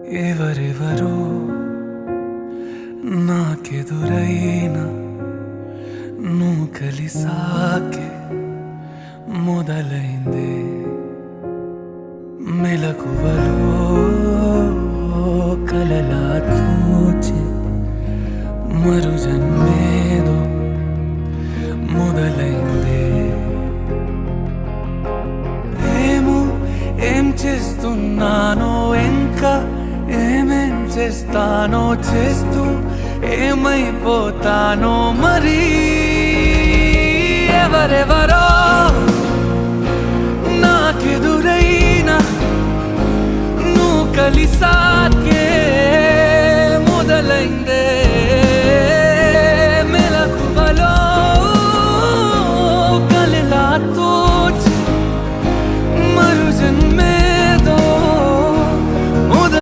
ఎవరెవరో నాకెదురైనా నువ్వు కలిసాకే మొదలైందే మెలకువలో కలలా తోచే మరు జన్మేదో మొదలైందే ఏం చేస్తున్నానో ఇంకా ఏమేం చేస్తానో చేస్తూ ఏమైపోతానో మరి ఎవరెవరో నాకెదురైనా నువ్వు కలిసా